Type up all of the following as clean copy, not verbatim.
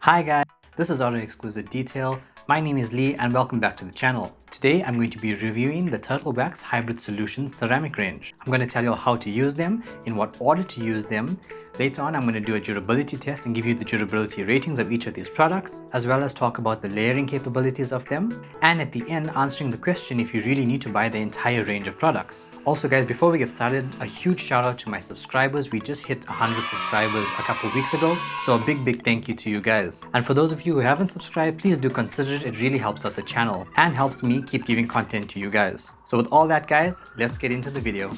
Hi guys, this is Auto Exclusive Detail. My name is Lee and welcome back to the channel. Today I'm going to be reviewing the Turtle Wax Hybrid Solutions ceramic range. I'm going to tell you how to use them, in what order to use them. Later on I'm going to do a durability test and give you the durability ratings of each of these products, as well as talk about the layering capabilities of them, and at the end answering the question if you really need to buy the entire range of products. Also guys, before we get started, a huge shout out to my subscribers. We just hit 100 subscribers a couple weeks ago, so a big thank you to you guys. And for those of you who haven't subscribed, please do consider it. It really helps out the channel and helps me keep giving content to you guys. So with all that guys, let's get into the video.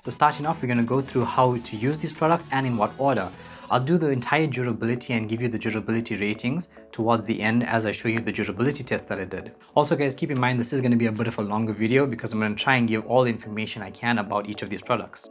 So starting off, we're going to go through how to use these products and in what order. I'll do the entire durability and give you the durability ratings towards the end as I show you the durability test that I did. Also guys, keep in mind this is going to be a bit of a longer video because I'm going to try and give all the information I can about each of these products.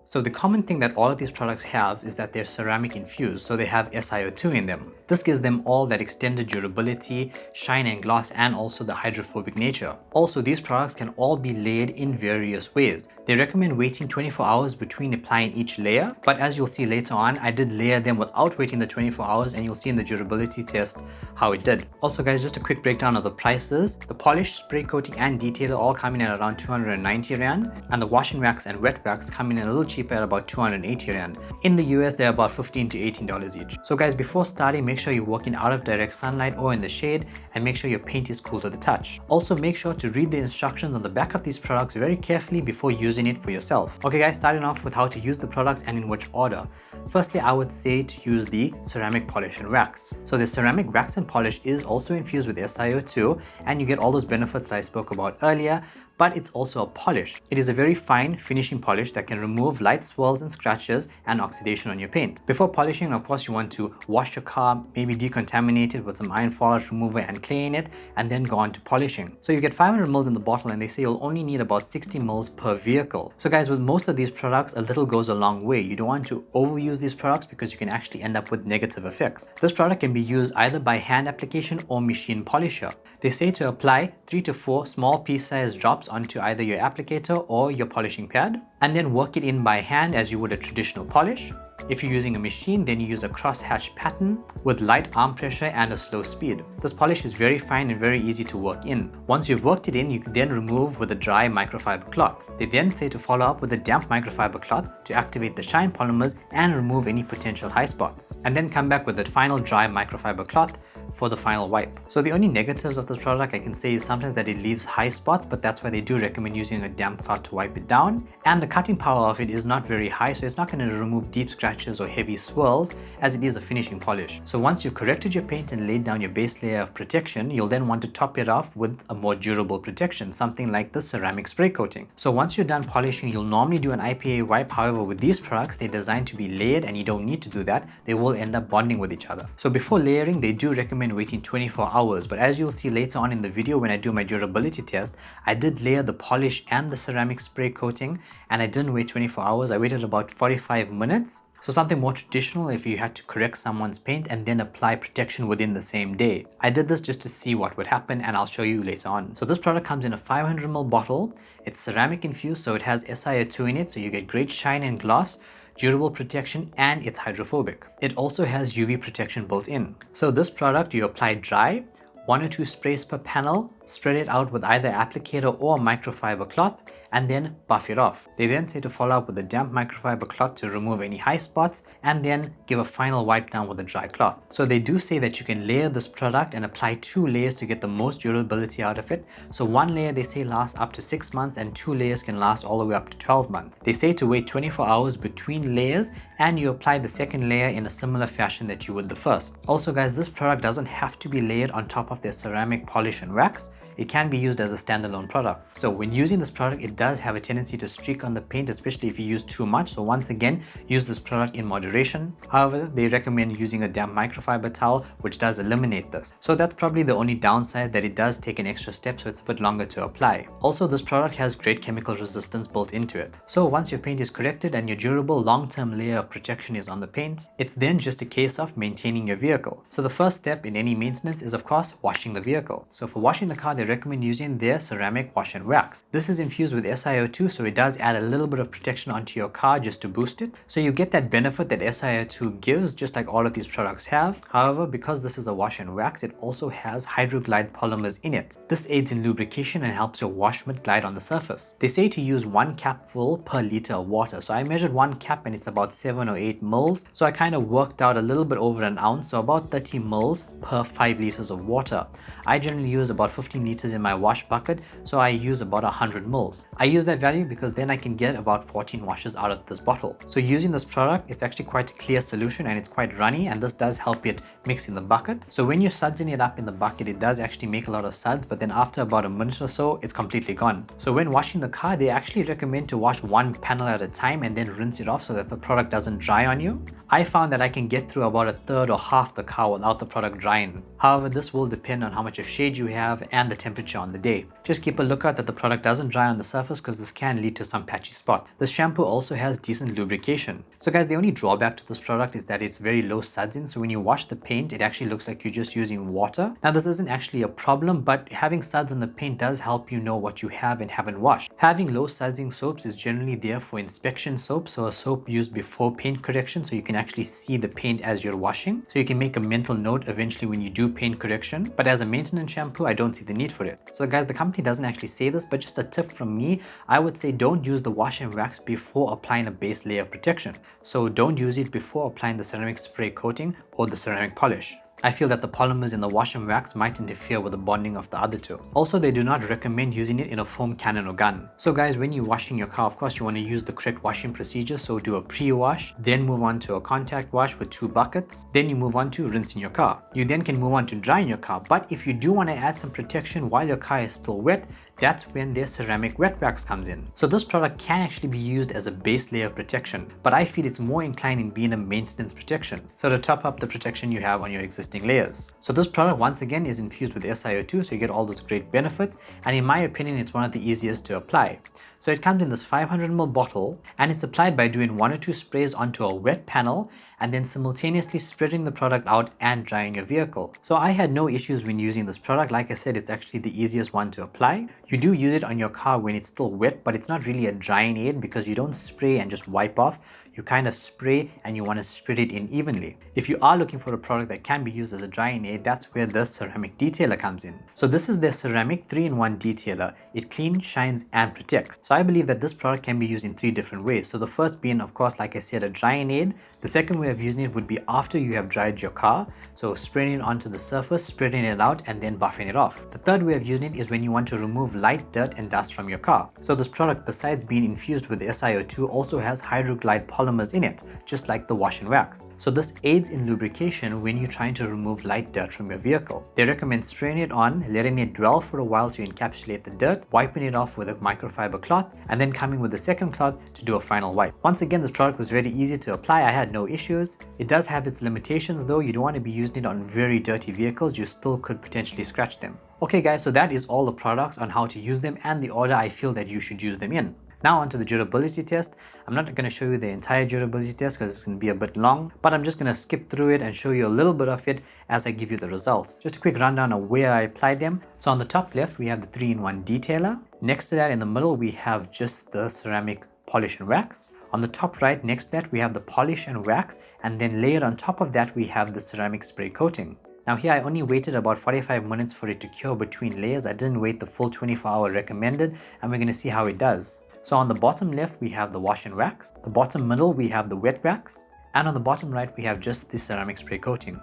So the common thing that all of these products have is that they're ceramic infused, so they have SiO2 in them. This gives them all that extended durability, shine and gloss, and also the hydrophobic nature. Also, these products can all be layered in various ways. They recommend waiting 24 hours between applying each layer, but as you'll see later on, I did layer them without waiting the 24 hours and you'll see in the durability test how it did. Also guys, just a quick breakdown of the prices. The polish, spray coating and detailer all come in at around 290 Rand, and the wash and wax and wet wax come in a little cheaper at about 280 Rand. In the US, they're about $15 to $18 each. So guys, before starting, make sure you're working out of direct sunlight or in the shade, and make sure your paint is cool to the touch. Also, make sure to read the instructions on the back of these products very carefully before using it for yourself. Okay guys, starting off with how to use the products and in which order. Firstly, I would say to use the ceramic polish and wax. So the ceramic wax and polish is also infused with SiO2, and you get all those benefits that I spoke about earlier, but it's also a polish. It is a very fine finishing polish that can remove light swirls and scratches and oxidation on your paint. Before polishing, of course, you want to wash your car, maybe decontaminate it with some iron fallout remover and clay in it, and then go on to polishing. So you get 500 mils in the bottle, and they say you'll only need about 60 mils per vehicle. So guys, with most of these products, a little goes a long way. You don't want to overuse these products because you can actually end up with negative effects. This product can be used either by hand application or machine polisher. They say to apply 3 to 4 small pea-sized drops onto either your applicator or your polishing pad, and then work it in by hand as you would a traditional polish. If you're using a machine, then you use a crosshatch pattern with light arm pressure and a slow speed. This polish is very fine and very easy to work in. Once you've worked it in, you can then remove with a dry microfiber cloth. They then say to follow up with a damp microfiber cloth to activate the shine polymers and remove any potential high spots. And then come back with a final dry microfiber cloth for the final wipe. So the only negatives of this product I can say is sometimes that it leaves high spots, but that's why they do recommend using a damp cloth to wipe it down. And the cutting power of it is not very high, so it's not going to remove deep scratches or heavy swirls as it is a finishing polish. So once you've corrected your paint and laid down your base layer of protection, you'll then want to top it off with a more durable protection, something like the ceramic spray coating. So once you're done polishing, you'll normally do an IPA wipe. However, with these products, they're designed to be layered and you don't need to do that. They will end up bonding with each other. So before layering, they do recommend waiting 24 hours, but as you'll see later on in the video when I do my durability test, I did layer the polish and the ceramic spray coating, and I didn't wait 24 hours. I waited about 45 minutes. So something more traditional if you had to correct someone's paint and then apply protection within the same day. I did this just to see what would happen, and I'll show you later on. So this product comes in a 500 ml bottle. It's ceramic infused, so it has SiO2 in it, so you get great shine and gloss, durable protection, and it's hydrophobic. It also has UV protection built in. So this product you apply dry, 1 or 2 sprays per panel, spread it out with either applicator or microfiber cloth, and then buff it off. They then say to follow up with a damp microfiber cloth to remove any high spots, and then give a final wipe down with a dry cloth. So they do say that you can layer this product and apply 2 layers to get the most durability out of it. So 1 layer they say lasts up to 6 months, and 2 layers can last all the way up to 12 months. They say to wait 24 hours between layers, and you apply the second layer in a similar fashion that you would the first. Also guys, this product doesn't have to be layered on top of their ceramic polish and wax. it can be used as a standalone product. So when using this product, it does have a tendency to streak on the paint, especially if you use too much. So once again, use this product in moderation. However, they recommend using a damp microfiber towel, which does eliminate this. So that's probably the only downside, that it does take an extra step, so it's a bit longer to apply. Also, this product has great chemical resistance built into it. So once your paint is corrected and your durable long-term layer of protection is on the paint, it's then just a case of maintaining your vehicle. So the first step in any maintenance is of course washing the vehicle. So for washing the car, they recommend using their ceramic wash and wax. This is infused with SiO2, so it does add a little bit of protection onto your car just to boost it. So you get that benefit that SiO2 gives, just like all of these products have. However, because this is a wash and wax, it also has hydroglide polymers in it. This aids in lubrication and helps your wash mitt glide on the surface. They say to use 1 cap full per liter of water. So I measured 1 cap and it's about 7 or 8 mils. So I kind of worked out a little bit over an ounce, so about 30 mils per 5 liters of water. I generally use about 15 liters in my wash bucket, so I use about 100 mils. I use that value because then I can get about 14 washes out of this bottle. So using this product, it's actually quite a clear solution and it's quite runny, and this does help it mix in the bucket. So when you're sudsing it up in the bucket, it does actually make a lot of suds, but then after about a minute or so, it's completely gone. So when washing the car, they actually recommend to wash one panel at a time and then rinse it off so that the product doesn't dry on you. I found that I can get through about a third or half the car without the product drying. However, this will depend on how much of shade you have and the temperature on the day. Just keep a lookout that the product doesn't dry on the surface, because this can lead to some patchy spots. This shampoo also has decent lubrication. So guys, the only drawback to this product is that it's very low sudsing, so when you wash the paint, it actually looks like you're just using water. Now this isn't actually a problem, but having suds on the paint does help you know what you have and haven't washed. Having low sudsing soaps is generally there for inspection soap, so a soap used before paint correction, so you can actually see the paint as you're washing, so you can make a mental note eventually when you do paint correction. But as a maintenance shampoo, I don't see the need for it. So guys, the company doesn't actually say this, but just a tip from me, I would say don't use the wash and wax before applying a base layer of protection. So don't use it before applying the ceramic spray coating or the ceramic polish. I feel that the polymers in the wash and wax might interfere with the bonding of the other two. Also, they do not recommend using it in a foam cannon or gun. So guys, when you're washing your car, of course, you want to use the correct washing procedure. So do a pre-wash, then move on to a contact wash with 2 buckets. Then you move on to rinsing your car. You then can move on to drying your car. But if you do want to add some protection while your car is still wet, that's when their ceramic wet wax comes in. So this product can actually be used as a base layer of protection, but I feel it's more inclined in being a maintenance protection. So to top up the protection you have on your existing layers. So this product once again is infused with SiO2, so you get all those great benefits, and in my opinion, it's one of the easiest to apply. So it comes in this 500 ml bottle, and it's applied by doing 1 or 2 sprays onto a wet panel and then simultaneously spreading the product out and drying your vehicle. So I had no issues when using this product. Like I said, it's actually the easiest one to apply. You do use it on your car when it's still wet, but it's not really a drying aid because you don't spray and just wipe off. You kind of spray and you want to spread it in evenly. If you are looking for a product that can be used as a drying aid, that's where the ceramic detailer comes in. So this is their ceramic 3-in-1 detailer. It cleans, shines, and protects. So I believe that this product can be used in 3 different ways. So the first being, of course, like I said, a drying aid. The second way of using it would be after you have dried your car. So spraying it onto the surface, spreading it out, and then buffing it off. The third way of using it is when you want to remove light dirt and dust from your car. So this product, besides being infused with SiO2, also has hydroglide polymers in it, just like the wash and wax. So this aids in lubrication when you're trying to remove light dirt from your vehicle. They recommend spraying it on, letting it dwell for a while to encapsulate the dirt, wiping it off with a microfiber cloth, and then coming with the second cloth to do a final wipe. Once again, this product was very easy to apply. I had no issues. It does have its limitations though. You don't want to be using it on very dirty vehicles. You still could potentially scratch them. Okay guys, so that is all the products on how to use them and the order I feel that you should use them in. Now onto the durability test. I'm not going to show you the entire durability test because it's going to be a bit long, but I'm just going to skip through it and show you a little bit of it as I give you the results. Just a quick rundown of where I applied them. So on the top left, we have the 3-in-1 detailer. Next to that in the middle, we have just the ceramic polish and wax. On the top right next to that, we have the polish and wax, and then layered on top of that, we have the ceramic spray coating. Now here I only waited about 45 minutes for it to cure between layers. I didn't wait the full 24-hour recommended, and we're going to see how it does. So on the bottom left, we have the wash and wax. The bottom middle, we have the wet wax. And on the bottom right, we have just the ceramic spray coating.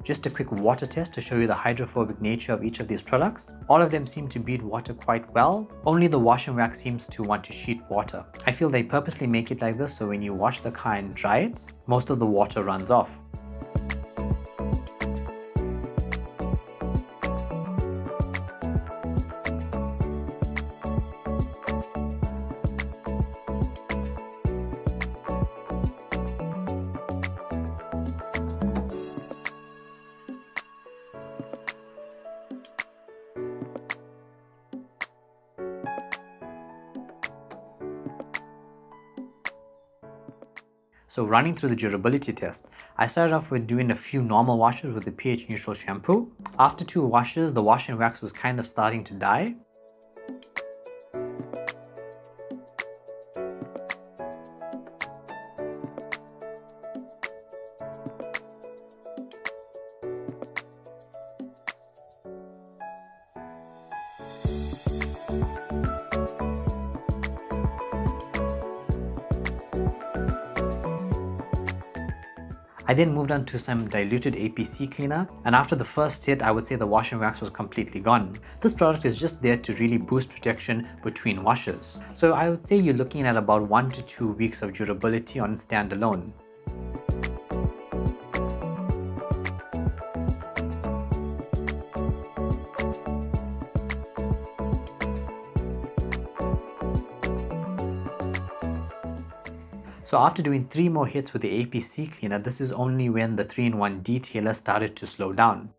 Just a quick water test to show you the hydrophobic nature of each of these products. All of them seem to beat water quite well. Only the wash and wax seems to want to sheet water. I feel they purposely make it like this so when you wash the car and dry it, most of the water runs off. So running through the durability test, I started off with doing a few normal washes with the pH neutral shampoo. After 2 washes, the wash and wax was kind of starting to die. I then moved on to some diluted APC cleaner, and after the first hit, I would say the wash and wax was completely gone. This product is just there to really boost protection between washes. So I would say you're looking at about 1 to 2 weeks of durability on standalone. So after doing 3 more hits with the APC cleaner, this is only when the 3-in-1 detailer started to slow down.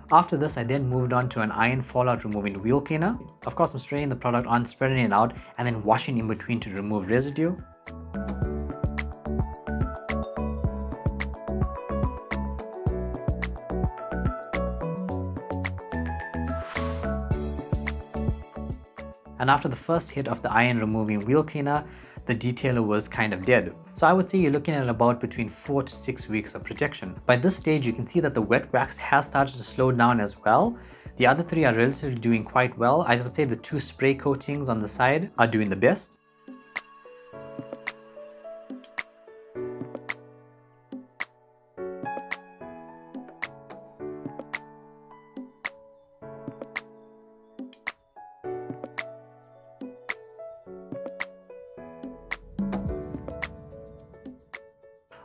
After this, I then moved on to an iron fallout removing wheel cleaner. Of course, I'm spraying the product on, spreading it out, and then washing in between to remove residue. And after the first hit of the iron removing wheel cleaner, the detailer was kind of dead. So I would say you're looking at about between 4 to 6 weeks of protection. By this stage, you can see that the wet wax has started to slow down as well. The other 3 are relatively doing quite well. I would say the 2 spray coatings on the side are doing the best.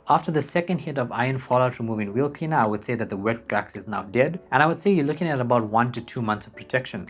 After the second hit of iron fallout removing wheel cleaner, I would say that the wet wax is now dead, and I would say you're looking at about 1 to 2 months of protection.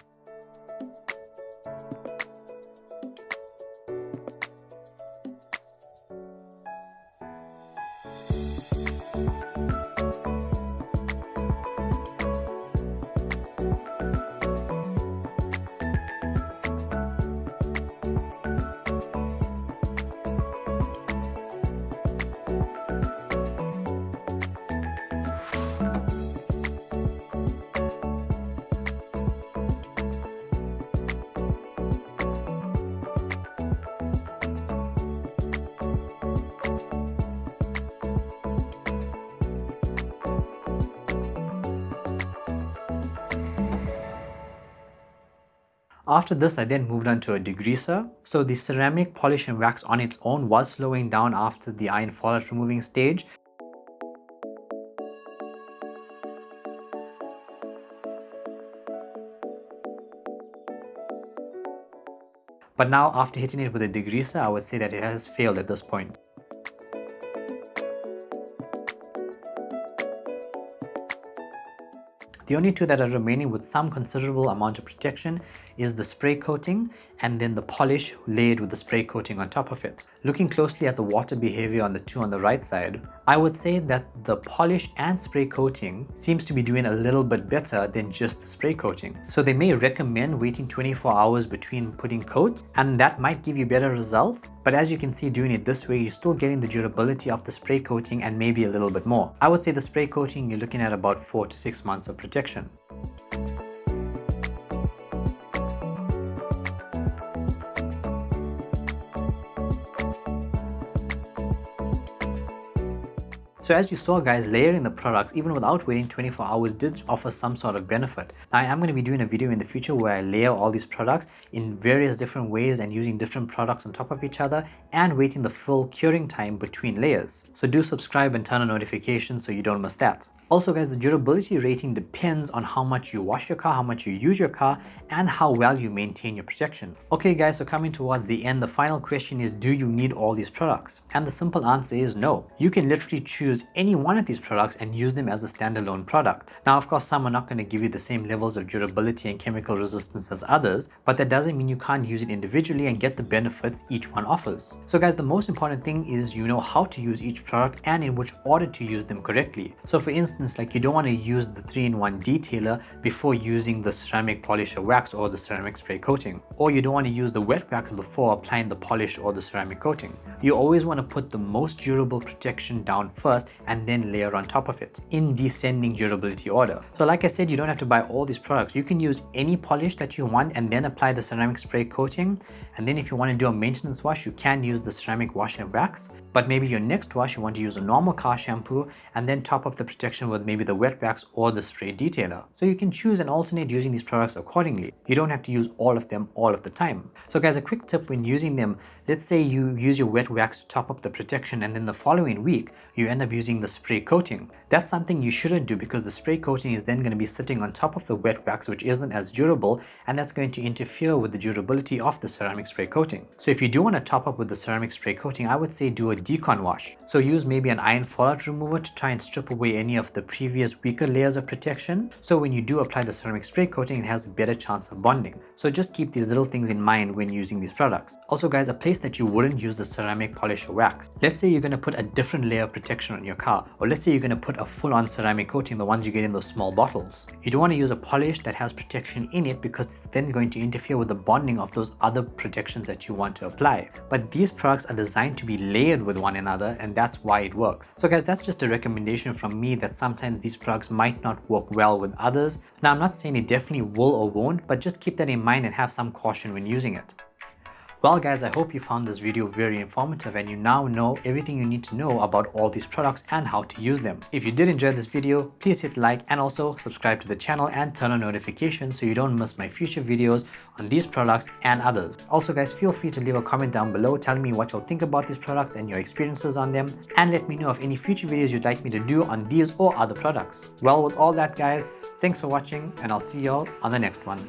After this, I then moved on to a degreaser. So the ceramic polish and wax on its own was slowing down after the iron fallout removing stage. But now, after hitting it with a degreaser, I would say that it has failed at this point. The only 2 that are remaining with some considerable amount of protection is the spray coating and then the polish layered with the spray coating on top of it. Looking closely at the water behavior on the 2 on the right side, I would say that the polish and spray coating seems to be doing a little bit better than just the spray coating. So they may recommend waiting 24 hours between putting coats, and that might give you better results. But as you can see, doing it this way, you're still getting the durability of the spray coating and maybe a little bit more. I would say the spray coating, you're looking at about 4 to 6 months of protection. So as you saw guys, layering the products even without waiting 24 hours did offer some sort of benefit. Now I am going to be doing a video in the future where I layer all these products in various different ways and using different products on top of each other and waiting the full curing time between layers. So do subscribe and turn on notifications so you don't miss that. Also guys, the durability rating depends on how much you wash your car, how much you use your car, and how well you maintain your protection. Okay guys, so coming towards the end, the final question is, do you need all these products? And the simple answer is no. You can literally choose any one of these products and use them as a standalone product. Now of course, some are not going to give you the same levels of durability and chemical resistance as others, but that doesn't mean you can't use it individually and get the benefits each one offers. So guys, the most important thing is you know how to use each product and in which order to use them correctly. So for instance, like you don't want to use the 3-in-1 detailer before using the ceramic polish or wax or the ceramic spray coating, or you don't want to use the wet wax before applying the polish or the ceramic coating. You always want to put the most durable protection down first and then layer on top of it in descending durability order. So like I said, you don't have to buy all these products. You can use any polish that you want and then apply the ceramic spray coating, and then if you want to do a maintenance wash, you can use the ceramic wash and wax, but maybe your next wash you want to use a normal car shampoo and then top up the protection with maybe the wet wax or the spray detailer. So you can choose and alternate using these products accordingly. You don't have to use all of them all of the time. So guys, a quick tip when using them, let's say you use your wet wax to top up the protection and then the following week you end up using the spray coating. That's something you shouldn't do because the spray coating is then going to be sitting on top of the wet wax, which isn't as durable, and that's going to interfere with the durability of the ceramic spray coating. So if you do want to top up with the ceramic spray coating, I would say do a decon wash. So use maybe an iron fallout remover to try and strip away any of the previous weaker layers of protection. So when you do apply the ceramic spray coating, it has a better chance of bonding. So just keep these little things in mind when using these products. Also guys, a place that you wouldn't use the ceramic polish or wax. Let's say you're going to put a different layer of protection on your car, or let's say you're going to put a full-on ceramic coating, the ones you get in those small bottles. You don't want to use a polish that has protection in it because it's then going to interfere with the bonding of those other protections that you want to apply. But these products are designed to be layered with one another, and that's why it works. So guys, that's just a recommendation from me that sometimes these products might not work well with others. Now I'm not saying it definitely will or won't, but just keep that in mind and have some caution when using it. Well guys, I hope you found this video very informative and you now know everything you need to know about all these products and how to use them. If you did enjoy this video, please hit like and also subscribe to the channel and turn on notifications so you don't miss my future videos on these products and others. Also guys, feel free to leave a comment down below telling me what you'll think about these products and your experiences on them, and let me know of any future videos you'd like me to do on these or other products. Well, with all that guys, thanks for watching and I'll see y'all on the next one.